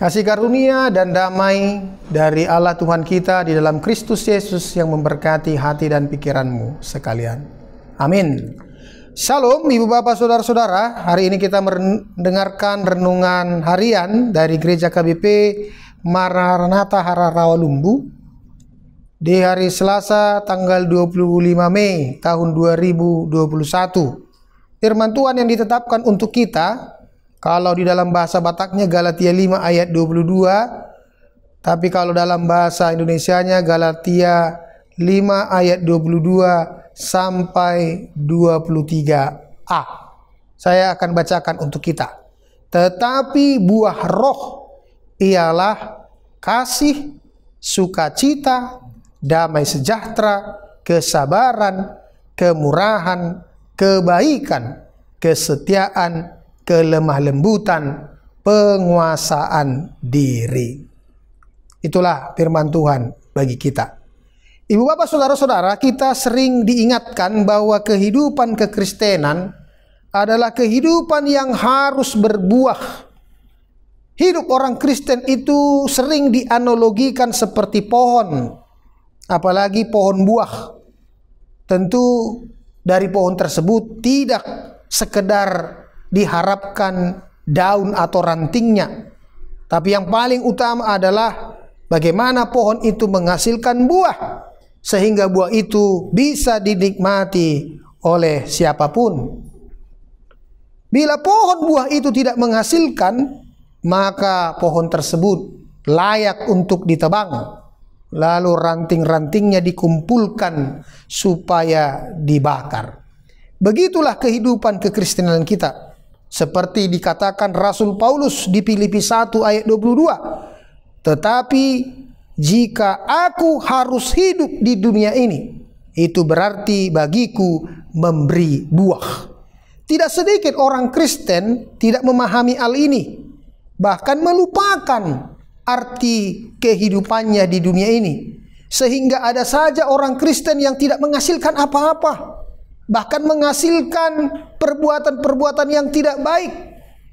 Kasih karunia dan damai dari Allah Tuhan kita di dalam Kristus Yesus yang memberkati hati dan pikiranmu sekalian. Amin. Shalom Ibu Bapak Saudara-saudara. Hari ini kita mendengarkan renungan harian dari Gereja KBP Maranatha Rawalumbu di hari Selasa tanggal 25 Mei tahun 2021. Firman Tuhan yang ditetapkan untuk kita, kalau di dalam bahasa Bataknya Galatia 5 ayat 22, tapi kalau dalam bahasa Indonesianya Galatia 5 ayat 22 sampai 23a. Saya akan bacakan untuk kita. Tetapi buah roh ialah kasih, sukacita, damai sejahtera, kesabaran, kemurahan, kebaikan, kesetiaan, kelemah lembutan, penguasaan diri. Itulah firman Tuhan bagi kita. Ibu bapak saudara-saudara, kita sering diingatkan bahwa kehidupan kekristenan adalah kehidupan yang harus berbuah. Hidup orang Kristen itu sering dianalogikan seperti pohon, apalagi pohon buah. Tentu dari pohon tersebut tidak sekedar diharapkan daun atau rantingnya, tapi yang paling utama adalah bagaimana pohon itu menghasilkan buah, sehingga buah itu bisa dinikmati oleh siapapun. Bila pohon buah itu tidak menghasilkan, maka pohon tersebut layak untuk ditebang, lalu ranting-rantingnya dikumpulkan supaya dibakar. Begitulah kehidupan kekristenan kita. Seperti dikatakan Rasul Paulus di Filipi 1 ayat 22. Tetapi jika aku harus hidup di dunia ini, itu berarti bagiku memberi buah. Tidak sedikit orang Kristen tidak memahami hal ini, bahkan melupakan arti kehidupannya di dunia ini. Sehingga ada saja orang Kristen yang tidak menghasilkan apa-apa, bahkan menghasilkan perbuatan-perbuatan yang tidak baik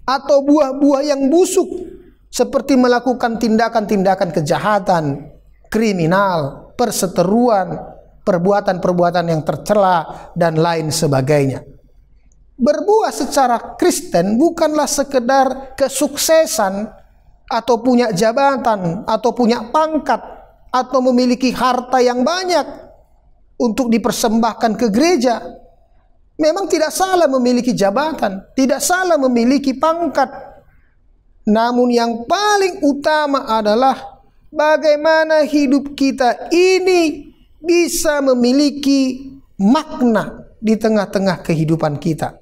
atau buah-buah yang busuk, seperti melakukan tindakan-tindakan kejahatan, kriminal, perseteruan, perbuatan-perbuatan yang tercela, dan lain sebagainya. Berbuah secara Kristen bukanlah sekedar kesuksesan atau punya jabatan atau punya pangkat atau memiliki harta yang banyak untuk dipersembahkan ke gereja. Memang tidak salah memiliki jabatan, tidak salah memiliki pangkat. Namun yang paling utama adalah bagaimana hidup kita ini bisa memiliki makna di tengah-tengah kehidupan kita.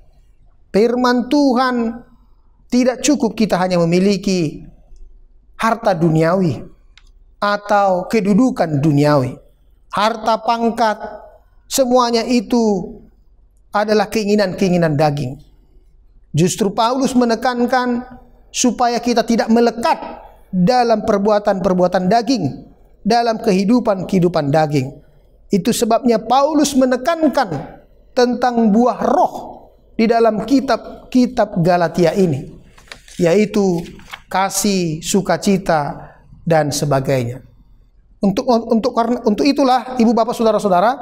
Firman Tuhan tidak cukup kita hanya memiliki harta duniawi atau kedudukan duniawi. Harta, pangkat, semuanya itu adalah keinginan-keinginan daging. Justru Paulus menekankan supaya kita tidak melekat dalam perbuatan-perbuatan daging, dalam kehidupan daging. Itu sebabnya Paulus menekankan tentang buah roh di dalam kitab Galatia ini, yaitu kasih, sukacita, dan sebagainya. Untuk itulah ibu bapak saudara-saudara,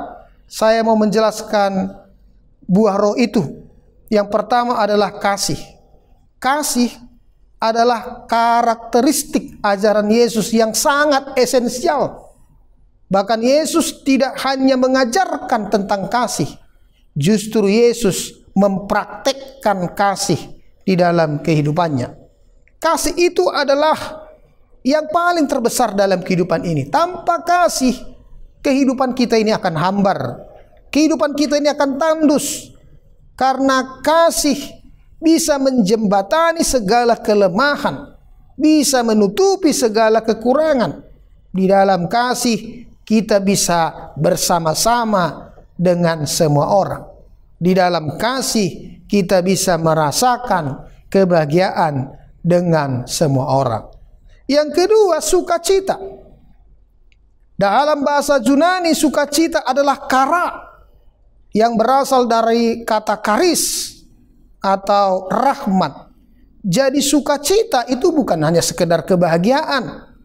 saya mau menjelaskan buah roh itu. Yang pertama adalah kasih. Kasih adalah karakteristik ajaran Yesus yang sangat esensial. Bahkan Yesus tidak hanya mengajarkan tentang kasih, justru Yesus mempraktekkan kasih di dalam kehidupannya. Kasih itu adalah yang paling terbesar dalam kehidupan ini. Tanpa kasih, kehidupan kita ini akan hambar. Kehidupan kita ini akan tandus. Karena kasih bisa menjembatani segala kelemahan, bisa menutupi segala kekurangan. Di dalam kasih kita bisa bersama-sama dengan semua orang. Di dalam kasih kita bisa merasakan kebahagiaan dengan semua orang. Yang kedua, sukacita. Dalam bahasa Yunani, sukacita adalah kara, yang berasal dari kata karis atau rahmat. Jadi sukacita itu bukan hanya sekedar kebahagiaan,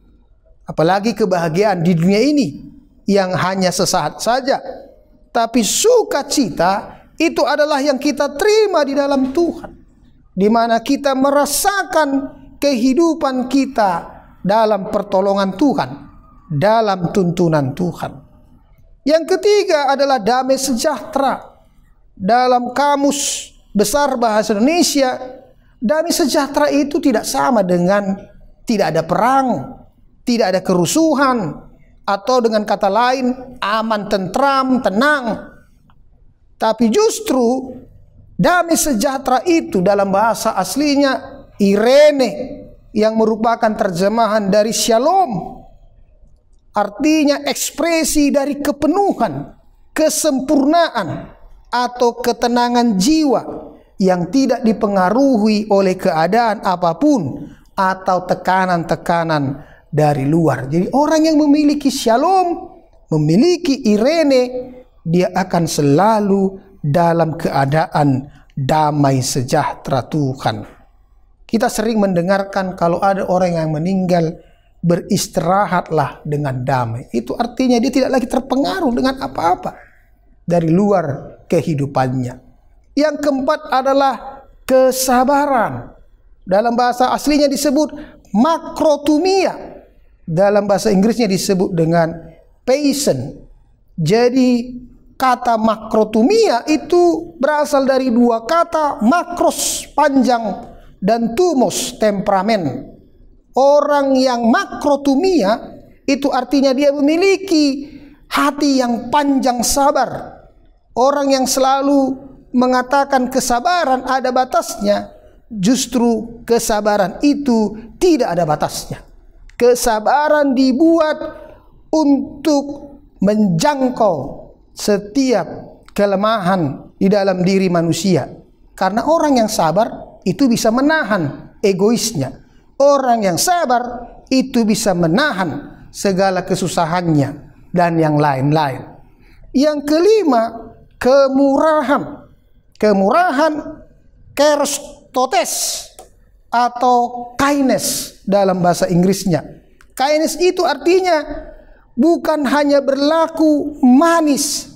apalagi kebahagiaan di dunia ini yang hanya sesaat saja. Tapi sukacita itu adalah yang kita terima di dalam Tuhan, di mana kita merasakan kehidupan kita dalam pertolongan Tuhan, dalam tuntunan Tuhan. Yang ketiga adalah damai sejahtera. Dalam Kamus Besar Bahasa Indonesia, damai sejahtera itu tidak sama dengan tidak ada perang, tidak ada kerusuhan, atau dengan kata lain aman, tentram, tenang. Tapi justru damai sejahtera itu dalam bahasa aslinya Irene, yang merupakan terjemahan dari Shalom. Artinya ekspresi dari kepenuhan, kesempurnaan, atau ketenangan jiwa yang tidak dipengaruhi oleh keadaan apapun atau tekanan-tekanan dari luar. Jadi orang yang memiliki Shalom, memiliki Irene, dia akan selalu dalam keadaan damai sejahtera Tuhan. Kita sering mendengarkan kalau ada orang yang meninggal, beristirahatlah dengan damai. Itu artinya dia tidak lagi terpengaruh dengan apa-apa dari luar kehidupannya. Yang keempat adalah kesabaran. Dalam bahasa aslinya disebut makrotumia. Dalam bahasa Inggrisnya disebut dengan patience. Jadi kata makrotumia itu berasal dari dua kata, makros panjang dan tumos temperamen. Orang yang makrotumia itu artinya dia memiliki hati yang panjang sabar. Orang yang selalu mengatakan kesabaran ada batasnya, justru kesabaran itu tidak ada batasnya. Kesabaran dibuat untuk menjangkau setiap kelemahan di dalam diri manusia. Karena orang yang sabar itu bisa menahan egoisnya. Orang yang sabar itu bisa menahan segala kesusahannya dan yang lain-lain. Yang kelima, kemurahan. Kemurahan, kerestotes atau kindness dalam bahasa Inggrisnya. Kindness itu artinya bukan hanya berlaku manis,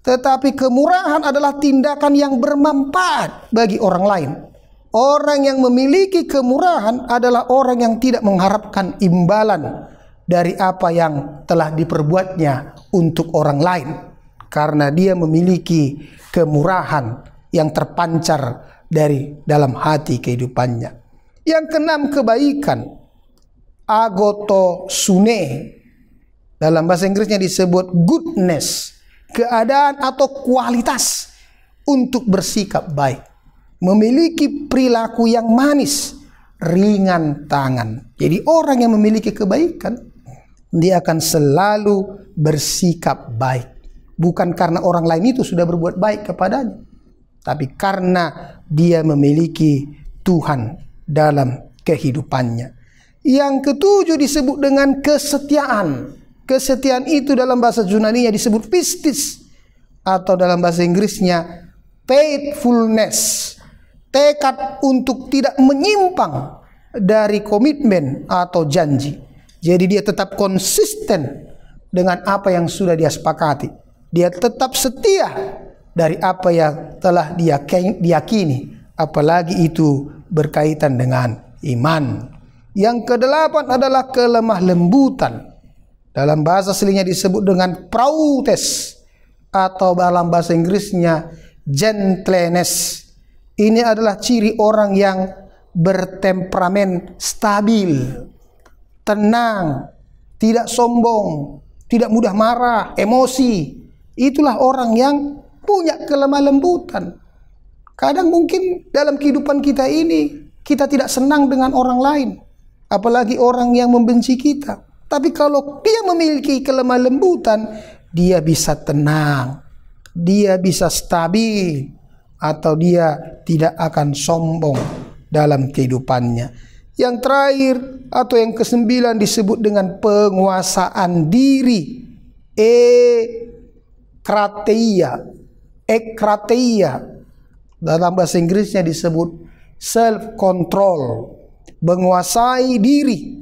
tetapi kemurahan adalah tindakan yang bermanfaat bagi orang lain. Orang yang memiliki kemurahan adalah orang yang tidak mengharapkan imbalan dari apa yang telah diperbuatnya untuk orang lain, karena dia memiliki kemurahan yang terpancar dari dalam hati kehidupannya. Yang keenam, kebaikan, agotosune. Dalam bahasa Inggrisnya disebut goodness, keadaan atau kualitas untuk bersikap baik, memiliki perilaku yang manis, ringan tangan. Jadi orang yang memiliki kebaikan, dia akan selalu bersikap baik. Bukan karena orang lain itu sudah berbuat baik kepadanya, tapi karena dia memiliki Tuhan dalam kehidupannya. Yang ketujuh disebut dengan kesetiaan. Kesetiaan itu dalam bahasa Yunani disebut pistis, atau dalam bahasa Inggrisnya faithfulness. Tekad untuk tidak menyimpang dari komitmen atau janji. Jadi dia tetap konsisten dengan apa yang sudah dia sepakati. Dia tetap setia dari apa yang telah dia diyakini, apalagi itu berkaitan dengan iman. Yang kedelapan adalah kelemah lembutan. Dalam bahasa aslinya disebut dengan prautes, atau dalam bahasa Inggrisnya gentleness. Ini adalah ciri orang yang bertemperamen stabil, tenang, tidak sombong, tidak mudah marah, emosi. Itulah orang yang punya kelemah lembutan. Kadang mungkin dalam kehidupan kita ini, kita tidak senang dengan orang lain, apalagi orang yang membenci kita. Tapi kalau dia memiliki kelemah lembutan, dia bisa tenang, dia bisa stabil, atau dia tidak akan sombong dalam kehidupannya. Yang terakhir atau yang kesembilan disebut dengan penguasaan diri, ekrateia. Dalam bahasa Inggrisnya disebut self control, menguasai diri,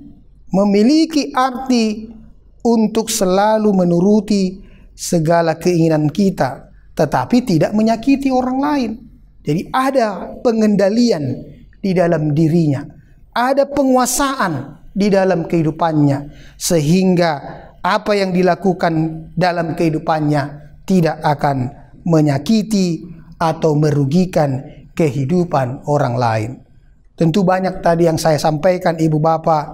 memiliki arti untuk selalu menuruti segala keinginan kita, tetapi tidak menyakiti orang lain. Jadi ada pengendalian di dalam dirinya, ada penguasaan di dalam kehidupannya, sehingga apa yang dilakukan dalam kehidupannya tidak akan menyakiti atau merugikan kehidupan orang lain. Tentu banyak tadi yang saya sampaikan Ibu Bapak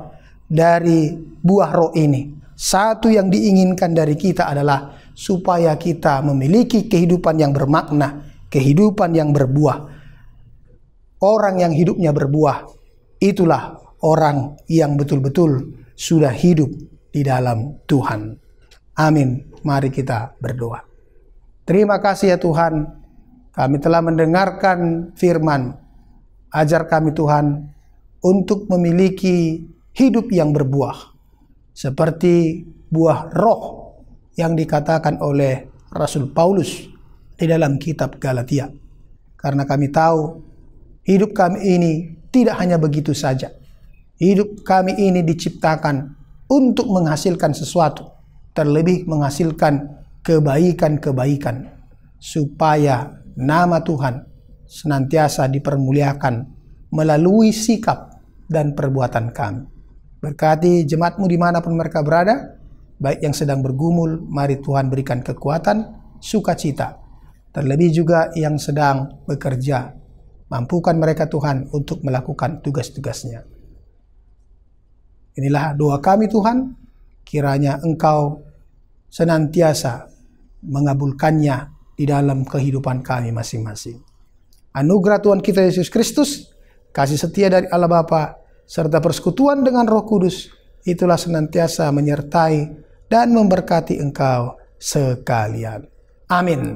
dari buah roh ini. Satu yang diinginkan dari kita adalah supaya kita memiliki kehidupan yang bermakna, kehidupan yang berbuah. Orang yang hidupnya berbuah, itulah orang yang betul-betul sudah hidup di dalam Tuhan. Amin. Mari kita berdoa. Terima kasih ya Tuhan, kami telah mendengarkan firman. Ajar kami Tuhan untuk memiliki hidup yang berbuah, seperti buah roh yang dikatakan oleh Rasul Paulus di dalam kitab Galatia. Karena kami tahu hidup kami ini tidak hanya begitu saja. Hidup kami ini diciptakan untuk menghasilkan sesuatu, terlebih menghasilkan kebaikan-kebaikan, supaya nama Tuhan senantiasa dipermuliakan melalui sikap dan perbuatan kami. Berkati jemaat-Mu dimanapun mereka berada, baik yang sedang bergumul, mari Tuhan berikan kekuatan, sukacita. Terlebih juga yang sedang bekerja, mampukan mereka Tuhan untuk melakukan tugas-tugasnya. Inilah doa kami Tuhan, kiranya Engkau senantiasa mengabulkannya di dalam kehidupan kami masing-masing. Anugerah Tuhan kita Yesus Kristus, kasih setia dari Allah Bapa, serta persekutuan dengan Roh Kudus, itulah senantiasa menyertai dan memberkati engkau sekalian. Amin.